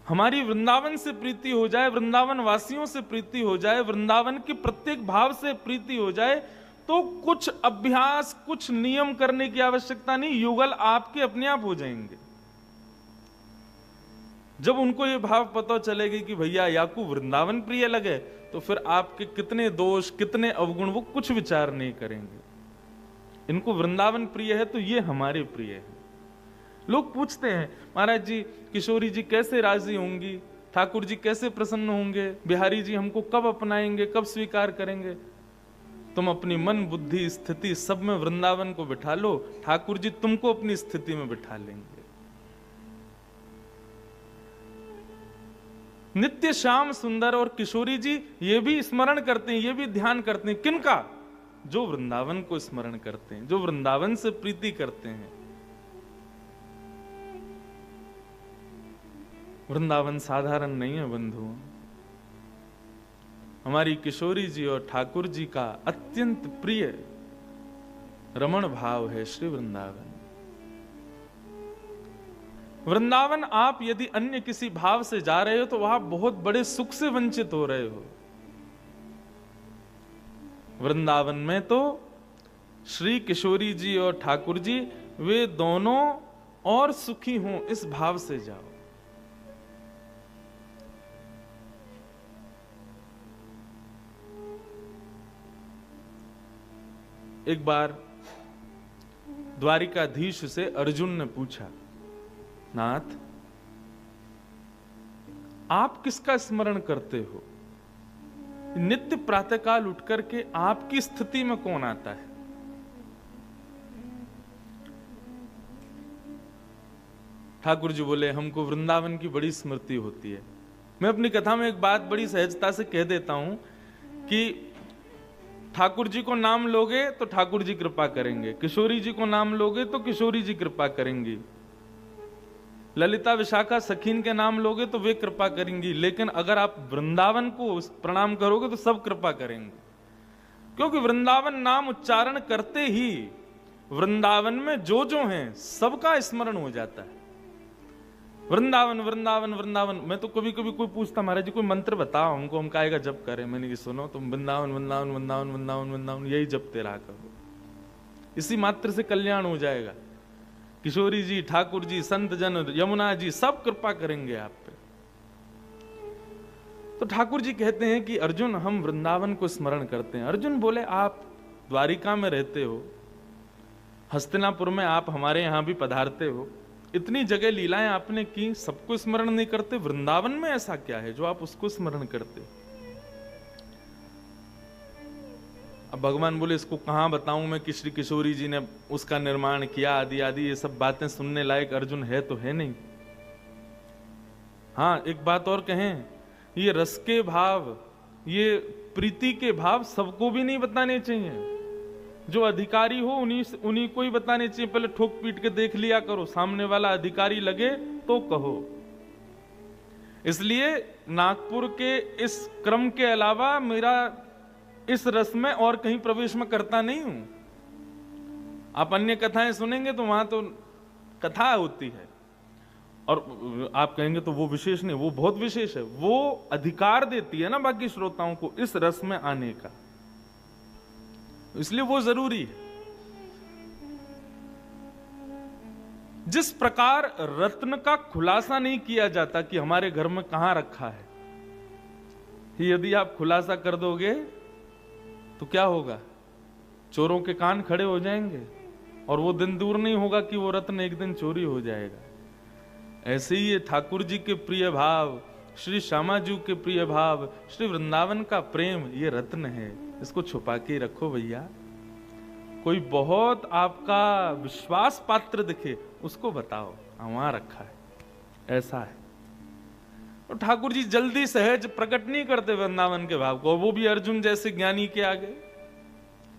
हमारी वृंदावन से प्रीति हो जाए, वृंदावन वासियों से प्रीति हो जाए, वृंदावन के प्रत्येक भाव से प्रीति हो जाए, तो कुछ अभ्यास, कुछ नियम करने की आवश्यकता नहीं, युगल आपके अपने आप हो जाएंगे। जब उनको ये भाव पता चलेगी कि भैया याकू वृंदावन प्रिय लगे, तो फिर आपके कितने दोष, कितने अवगुण, वो कुछ विचार नहीं करेंगे। इनको वृंदावन प्रिय है तो ये हमारे प्रिय है। लोग पूछते हैं, महाराज जी किशोरी जी कैसे राजी होंगी, ठाकुर जी कैसे प्रसन्न होंगे, बिहारी जी हमको कब अपनाएंगे, कब स्वीकार करेंगे? तुम अपनी मन बुद्धि स्थिति सब में वृंदावन को बिठा लो, ठाकुर जी तुमको अपनी स्थिति में बिठा लेंगे। नित्य श्याम सुंदर और किशोरी जी ये भी स्मरण करते हैं, ये भी ध्यान करते हैं। किनका? जो वृंदावन को स्मरण करते हैं, जो वृंदावन से प्रीति करते हैं। वृंदावन साधारण नहीं है बंधुओं। हमारी किशोरी जी और ठाकुर जी का अत्यंत प्रिय रमण भाव है श्री वृंदावन। वृंदावन आप यदि अन्य किसी भाव से जा रहे हो तो वहां बहुत बड़े सुख से वंचित हो रहे हो। वृंदावन में तो श्री किशोरी जी और ठाकुर जी वे दोनों और सुखी हों, इस भाव से जाओ। एक बार द्वारिकाधीश से अर्जुन ने पूछा, नाथ आप किसका स्मरण करते हो? नित्य प्रातःकाल उठ करके आपकी स्थिति में कौन आता है? ठाकुर जी बोले, हमको वृंदावन की बड़ी स्मृति होती है। मैं अपनी कथा में एक बात बड़ी सहजता से कह देता हूं कि ठाकुर जी को नाम लोगे तो ठाकुर जी कृपा करेंगे, किशोरी जी को नाम लोगे तो किशोरी जी कृपा करेंगी, ललिता विशाखा सखीन के नाम लोगे तो वे कृपा करेंगी, लेकिन अगर आप वृंदावन को प्रणाम करोगे तो सब कृपा करेंगे। क्योंकि वृंदावन नाम उच्चारण करते ही वृंदावन में जो हैं सबका स्मरण हो जाता है। वृंदावन वृंदावन वृंदावन। मैं तो कभी कभी कोई पूछता, महाराज जी कोई मंत्र बताओ हमको, हम काहेगा जप करें? मैंने कि सुनो, तुम वृंदावन वृंदावन वृंदावन वृंदावन वृंदावन यही जपते रहा करो, इसी मात्र से कल्याण हो जाएगा। किशोरी जी, ठाकुर जी, संत जन, यमुना जी सब कृपा करेंगे आप पे। तो ठाकुर जी कहते हैं कि अर्जुन हम वृंदावन को स्मरण करते हैं। अर्जुन बोले, आप द्वारिका में रहते हो, हस्तिनापुर में आप हमारे यहां भी पधारते हो, इतनी जगह लीलाएं आपने की, सबको स्मरण नहीं करते? वृंदावन में ऐसा क्या है जो आप उसको स्मरण करते? अब भगवान बोले, इसको कहां बताऊं मैं कि श्री किशोरी जी ने उसका निर्माण किया, आदि आदि। ये सब बातें सुनने लायक अर्जुन है तो है नहीं। हाँ, एक बात और कहें, ये रस के भाव, ये प्रीति के भाव सबको भी नहीं बताने चाहिए। जो अधिकारी हो उन्हीं को ही बताने चाहिए। पहले ठोक पीट के देख लिया करो, सामने वाला अधिकारी लगे तो कहो। इसलिए नागपुर के इस क्रम के अलावा मेरा इस रस में और कहीं प्रवेश में करता नहीं हूं। आप अन्य कथाएं सुनेंगे तो वहां तो कथा होती है, और आप कहेंगे तो वो विशेष नहीं, वो बहुत विशेष है। वो अधिकार देती है ना बाकी श्रोताओं को इस रस में आने का, इसलिए वो जरूरी है। जिस प्रकार रत्न का खुलासा नहीं किया जाता कि हमारे घर में कहां रखा है, यदि आप खुलासा कर दोगे तो क्या होगा? चोरों के कान खड़े हो जाएंगे, और वो दिन दूर नहीं होगा कि वो रत्न एक दिन चोरी हो जाएगा। ऐसे ही ये ठाकुर जी के प्रिय भाव, श्री श्यामा जी के प्रिय भाव, श्री वृंदावन का प्रेम, ये रत्न है, इसको छुपा के रखो भैया। कोई बहुत आपका विश्वास पात्र दिखे उसको बताओ, वहां रखा है, ऐसा है। तो ठाकुर जी जल्दी सहज प्रकट नहीं करते वृंदावन के भाव को, वो भी अर्जुन जैसे ज्ञानी के आगे।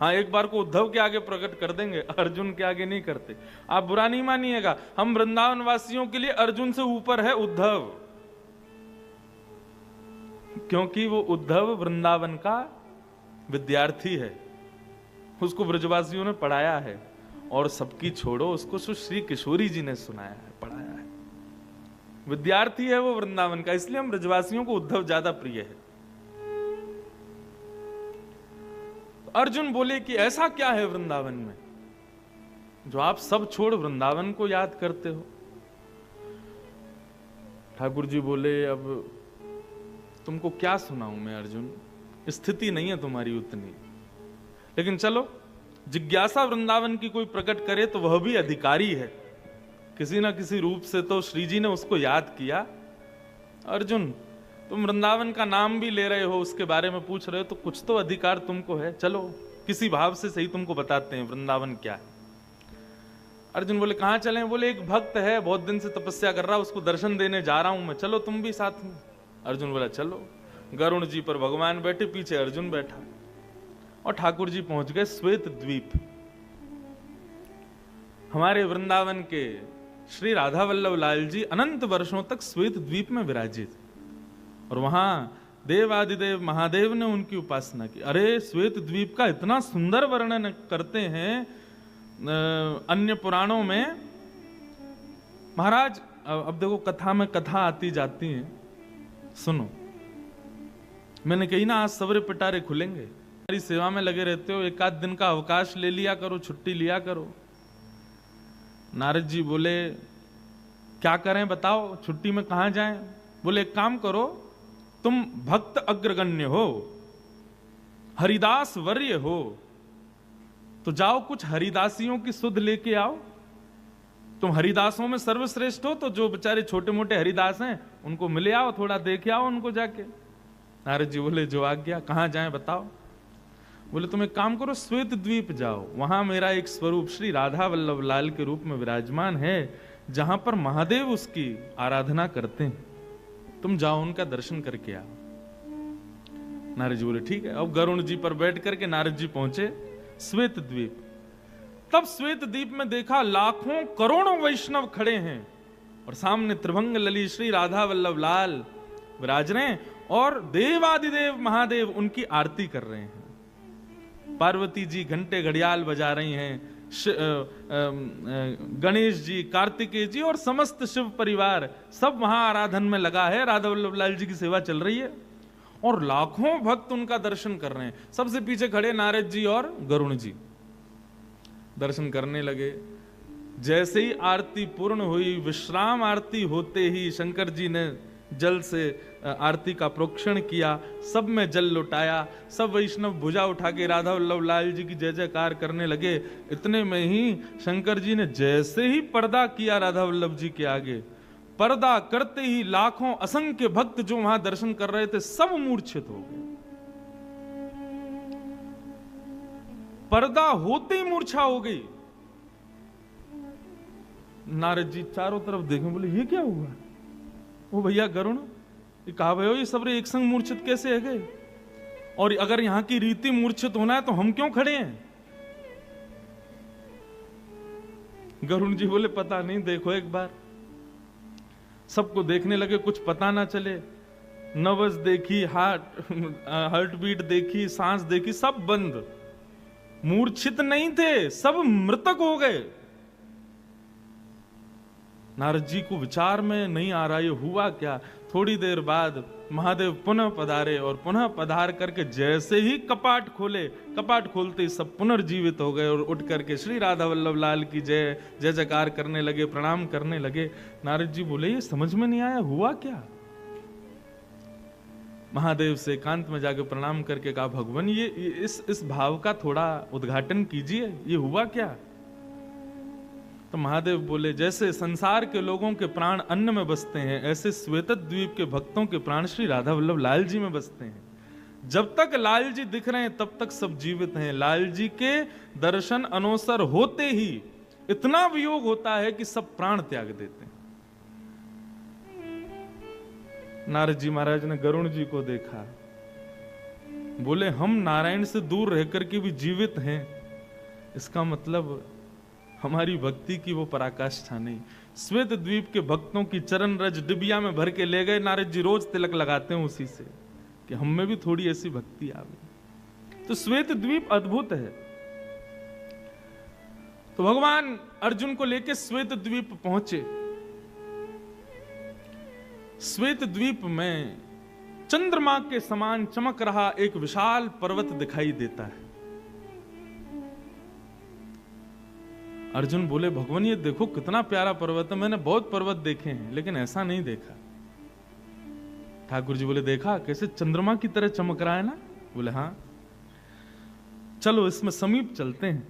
हाँ, एक बार को उद्धव के आगे प्रकट कर देंगे, अर्जुन के आगे नहीं करते। आप बुरा नहीं मानिएगा, हम वृंदावन वासियों के लिए अर्जुन से ऊपर है उद्धव, क्योंकि वो उद्धव वृंदावन का विद्यार्थी है, उसको ब्रजवासियों ने पढ़ाया है, और सबकी छोड़ो, उसको श्री किशोरी जी ने सुनाया है, पढ़ाया है। विद्यार्थी है वो वृंदावन का, इसलिए हम ब्रजवासियों को उद्धव ज्यादा प्रिय है। अर्जुन बोले कि ऐसा क्या है वृंदावन में जो आप सब छोड़ वृंदावन को याद करते हो? ठाकुर जी बोले, अब तुमको क्या सुनाऊं मैं अर्जुन, स्थिति नहीं है तुम्हारी उतनी, लेकिन चलो जिज्ञासा वृंदावन की कोई प्रकट करे तो वह भी अधिकारी है, किसी ना किसी रूप से तो श्री जी ने उसको याद किया। अर्जुन तुम वृंदावन का नाम भी ले रहे हो, उसके बारे में पूछ रहे हो, तो कुछ तो अधिकार तुमको है, चलो किसी भाव से सही तुमको बताते हैं वृंदावन क्या है। अर्जुन बोले कहां चलें? बोले एक भक्त है बहुत दिन से तपस्या कर रहा, उसको दर्शन देने जा रहा हूं मैं, चलो तुम भी साथ में। अर्जुन बोला चलो। गरुण जी पर भगवान बैठे, पीछे अर्जुन बैठा, और ठाकुर जी पहुंच गए श्वेत द्वीप। हमारे वृंदावन के श्री राधा वल्लभ लाल जी अनंत वर्षों तक श्वेत द्वीप में विराजित, और वहां देवादिदेव महादेव ने उनकी उपासना की। अरे श्वेत द्वीप का इतना सुंदर वर्णन करते हैं अन्य पुराणों में महाराज। अब देखो कथा में कथा आती जाती है, सुनो। मैंने कही ना आज सवेरे पिटारे खुलेंगे, हमारी सेवा में लगे रहते हो, एक आध दिन का अवकाश ले लिया करो, छुट्टी लिया करो। नारद जी बोले क्या करें बताओ, छुट्टी में कहां जाएं? बोले एक काम करो, तुम भक्त अग्रगण्य हो, हरिदास वर्य हो, तो जाओ कुछ हरिदासियों की सुध लेके आओ। तुम हरिदासों में सर्वश्रेष्ठ हो, तो जो बेचारे छोटे मोटे हरिदास हैं उनको मिले आओ, थोड़ा देखे आओ उनको जाके। नारद जी बोले जो आज्ञा। कहां जाएं बताओ? बोले तुम एक काम करो, श्वेत द्वीप जाओ, वहां मेरा एक स्वरूप श्री राधा वल्लभ लाल के रूप में विराजमान है, जहां पर महादेव उसकी आराधना करते हैं, तुम जाओ उनका दर्शन करके आओ। नारद जी बोले ठीक है। अब गरुण जी पर बैठ करके नारद जी पहुंचे श्वेत द्वीप। तब श्वेत द्वीप में देखा लाखों करोड़ों वैष्णव खड़े हैं, और सामने त्रिभंग लली श्री राधा वल्लभ लाल विराज रहे हैं, और देवादिदेव महादेव उनकी आरती कर रहे हैं। पार्वती जी घंटे घड़ियाल बजा रही हैं, गणेश जी, कार्तिकेय जी और समस्त शिव परिवार सब वहां आराधन में लगा है, राधा वल्लभ लाल जी की सेवा चल रही है, और लाखों भक्त उनका दर्शन कर रहे हैं। सबसे पीछे खड़े नारद जी और गरुण जी दर्शन करने लगे। जैसे ही आरती पूर्ण हुई, विश्राम आरती होते ही शंकर जी ने जल से आरती का प्रोक्षण किया, सब में जल लुटाया, सब वैष्णव भुजा उठा के राधा वल्लभ लाल जी की जय जयकार करने लगे। इतने में ही शंकर जी ने जैसे ही पर्दा किया राधा वल्लभ जी के आगे, पर्दा करते ही लाखों असंख्य भक्त जो वहां दर्शन कर रहे थे सब मूर्छित हो गए। पर्दा होते ही मूर्छा हो गई। नारद जी चारों तरफ देखें, बोले ये क्या हुआ? वो भैया गरुण, ये कहा भयो ये सब एक संग मूर्छित कैसे है गए? और अगर यहां की रीति मूर्छित होना है तो हम क्यों खड़े हैं? गरुण जी बोले पता नहीं, देखो एक बार। सबको देखने लगे, कुछ पता ना चले। नब्ज देखी, हार्ट बीट देखी, सांस देखी, सब बंद। मूर्छित नहीं थे, सब मृतक हो गए। नारद जी को विचार में नहीं आ रहा ये हुआ क्या। थोड़ी देर बाद महादेव पुनः पधारे, और पुनः पधार करके जैसे ही कपाट खोले, कपाट खोलते ही सब पुनर्जीवित हो गए, और उठ करके श्री राधा वल्लभ लाल की जय जय जयकार करने लगे, प्रणाम करने लगे। नारद जी बोले ये समझ में नहीं आया हुआ क्या? महादेव से एकांत में जाकर प्रणाम करके कहा भगवान ये इस भाव का थोड़ा उद्घाटन कीजिए, ये हुआ क्या? तो महादेव बोले जैसे संसार के लोगों के प्राण अन्न में बसते हैं, ऐसे श्वेत द्वीप के भक्तों के प्राण श्री राधा वल्लभ लाल जी में बसते हैं। जब तक लाल जी दिख रहे हैं तब तक सब जीवित हैं। लाल जी के दर्शन अनोसर होते ही इतना वियोग होता है कि सब प्राण त्याग देते हैं। नारद जी महाराज ने गरुण जी को देखा, बोले हम नारायण से दूर रहकर के भी जीवित हैं, इसका मतलब हमारी भक्ति की वो पराकाष्ठा नहीं। श्वेत द्वीप के भक्तों की चरण रज डिबिया में भर के ले गए। नारद जी रोज तिलक लगाते हैं उसी से कि हम में भी थोड़ी ऐसी भक्ति आवे। तो श्वेत द्वीप अद्भुत है। तो भगवान अर्जुन को लेकर श्वेत द्वीप पहुंचे। श्वेत द्वीप में चंद्रमा के समान चमक रहा एक विशाल पर्वत दिखाई देता है। अर्जुन बोले, भगवान ये देखो कितना प्यारा पर्वत है, मैंने बहुत पर्वत देखे हैं लेकिन ऐसा नहीं देखा। ठाकुर जी बोले, देखा कैसे चंद्रमा की तरह चमक रहा है ना? बोले हाँ। चलो इसमें समीप चलते हैं।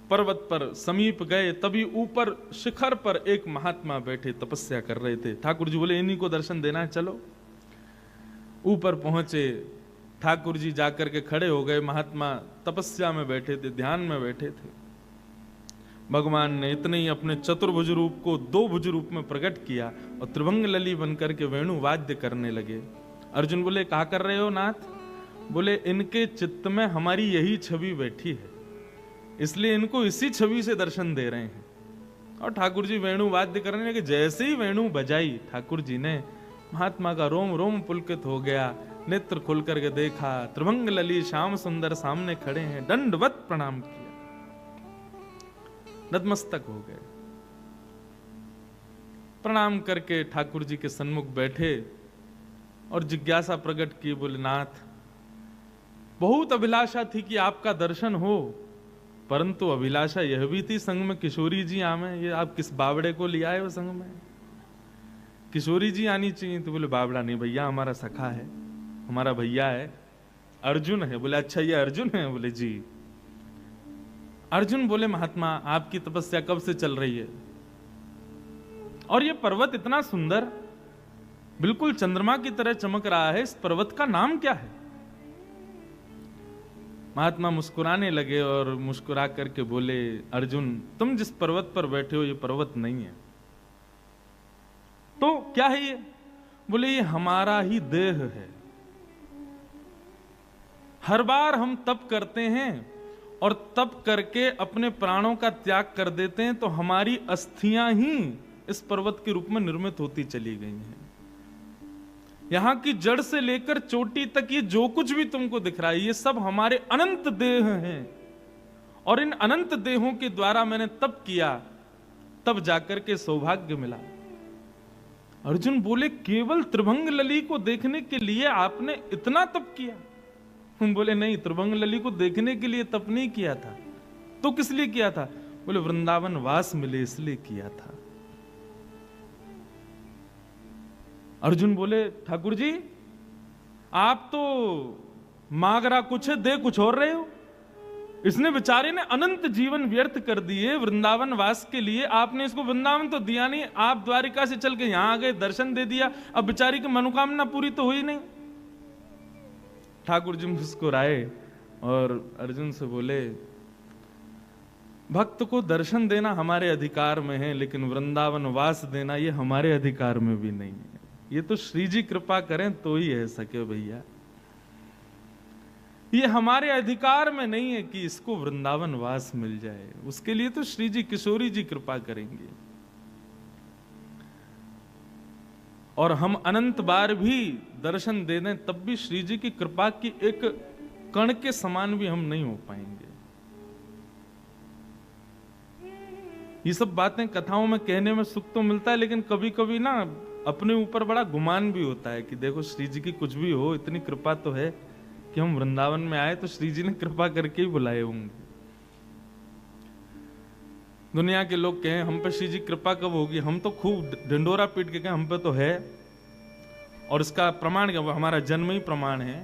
पर्वत पर समीप गए, तभी ऊपर शिखर पर एक महात्मा बैठे तपस्या कर रहे थे। ठाकुर जी बोले, इन्हीं को दर्शन देना है, चलो। ऊपर पहुंचे, ठाकुर जी जाकर के खड़े हो गए। महात्मा तपस्या में बैठे थे, ध्यान में बैठे थे। भगवान ने इतने ही अपने चतुर्भुज रूप को दो भुज रूप में प्रकट किया और त्रिभंग लली बनकर के वेणु वाद्य करने लगे। अर्जुन बोले, कहा कर रहे हो नाथ? बोले, इनके चित्त में हमारी यही छवि बैठी है, इसलिए इनको इसी छवि से दर्शन दे रहे हैं। और ठाकुर जी वेणु वाद्य करने लगे। जैसे ही वेणु बजाई, ठाकुर जी ने महात्मा का रोम रोम पुलकित हो गया। नेत्र खोल करके देखा, त्रिभंग लली श्याम सुंदर सामने खड़े हैं। दंडवत प्रणाम किया, नतमस्तक हो गए। प्रणाम करके ठाकुर जी के सन्मुख बैठे और जिज्ञासा प्रकट की। बोले, नाथ बहुत अभिलाषा थी कि आपका दर्शन हो, परंतु अभिलाषा यह भी थी संग में किशोरी जी आवे। ये आप किस बावड़े को ले आए हो संग में? किशोरी जी आनी चाहिए। तो बोले, बावड़ा नहीं भैया, हमारा सखा है, हमारा भैया है, अर्जुन है। बोले, अच्छा ये अर्जुन है? बोले जी। अर्जुन बोले, महात्मा आपकी तपस्या कब से चल रही है? और ये पर्वत इतना सुंदर, बिल्कुल चंद्रमा की तरह चमक रहा है, इस पर्वत का नाम क्या है? महात्मा मुस्कुराने लगे और मुस्कुरा करके बोले, अर्जुन तुम जिस पर्वत पर बैठे हो ये पर्वत नहीं है। तो क्या है ये? बोले, ये हमारा ही देह है। हर बार हम तप करते हैं और तप करके अपने प्राणों का त्याग कर देते हैं, तो हमारी अस्थियां ही इस पर्वत के रूप में निर्मित होती चली गई हैं। यहां की जड़ से लेकर चोटी तक ये जो कुछ भी तुमको दिख रहा है, ये सब हमारे अनंत देह हैं। और इन अनंत देहों के द्वारा मैंने तप किया, तब जाकर के सौभाग्य मिला। अर्जुन बोले, केवल त्रिभंग लली को देखने के लिए आपने इतना तप किया? हम बोले, नहीं, त्रिभंग लली को देखने के लिए तप नहीं किया था। तो किस लिए किया था? बोले, वृंदावन वास मिले इसलिए किया था। अर्जुन बोले, ठाकुर जी आप तो मांग रहा कुछ है, दे कुछ और रहे हो। इसने बेचारे ने अनंत जीवन व्यर्थ कर दिए वृंदावन वास के लिए, आपने इसको वृंदावन तो दिया नहीं। आप द्वारिका से चल के यहां आ गए, दर्शन दे दिया, अब बेचारी की मनोकामना पूरी तो हुई नहीं। ठाकुर जी मुस्कुराए और अर्जुन से बोले, भक्त को दर्शन देना हमारे अधिकार में है, लेकिन वृंदावन वास देना ये हमारे अधिकार में भी नहीं है। ये तो श्री जी कृपा करें तो ही है सके भैया, ये हमारे अधिकार में नहीं है कि इसको वृंदावन वास मिल जाए। उसके लिए तो श्री जी किशोरी जी कृपा करेंगे। और हम अनंत बार भी दर्शन दे दें तब भी श्री जी की कृपा की एक कण के समान भी हम नहीं हो पाएंगे। ये सब बातें कथाओं में कहने में सुख तो मिलता है, लेकिन कभी कभी ना अपने ऊपर बड़ा गुमान भी होता है कि देखो श्री जी की कुछ भी हो, इतनी कृपा तो है कि हम वृंदावन में आए तो श्री जी ने कृपा करके ही बुलाए होंगे। दुनिया के लोग कहें हम पे श्री जी कृपा कब होगी, हम तो खूब ढिंडोरा पीट के कहें हम पे तो है। और इसका प्रमाण क्या? हमारा जन्म ही प्रमाण है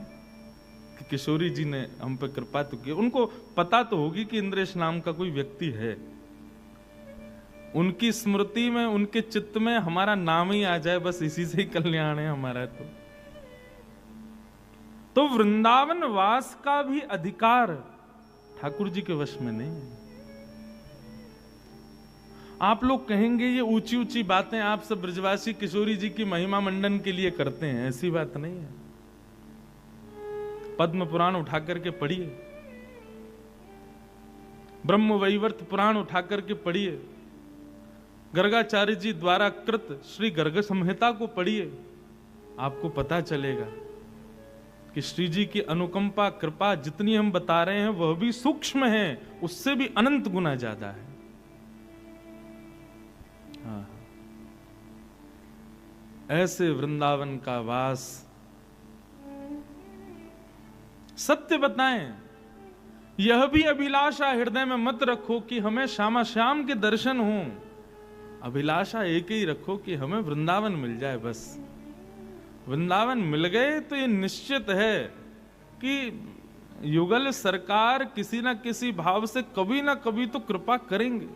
कि किशोरी जी ने हम पे कृपा तो की। उनको पता तो होगी कि इंद्रेश नाम का कोई व्यक्ति है, उनकी स्मृति में, उनके चित्त में हमारा नाम ही आ जाए, बस इसी से ही कल्याण है हमारा। तो वृंदावन वास का भी अधिकार ठाकुर जी के वश में नहीं है। आप लोग कहेंगे ये ऊंची ऊंची बातें आप सब ब्रजवासी किशोरी जी की महिमा मंडन के लिए करते हैं, ऐसी बात नहीं है। पद्म पुराण उठा करके पढ़िए, ब्रह्म वैवर्त पुराण उठा करके पढ़िए, गर्गाचार्य जी द्वारा कृत श्री गर्ग संहिता को पढ़िए, आपको पता चलेगा कि श्री जी की अनुकंपा कृपा जितनी हम बता रहे हैं वह भी सूक्ष्म है, उससे भी अनंत गुना ज्यादा है। ऐसे वृंदावन का वास। सत्य बताएं, यह भी अभिलाषा हृदय में मत रखो कि हमें श्यामा श्याम के दर्शन हों। अभिलाषा एक ही रखो कि हमें वृंदावन मिल जाए बस। वृंदावन मिल गए तो ये निश्चित है कि युगल सरकार किसी ना किसी भाव से कभी ना कभी तो कृपा करेंगे।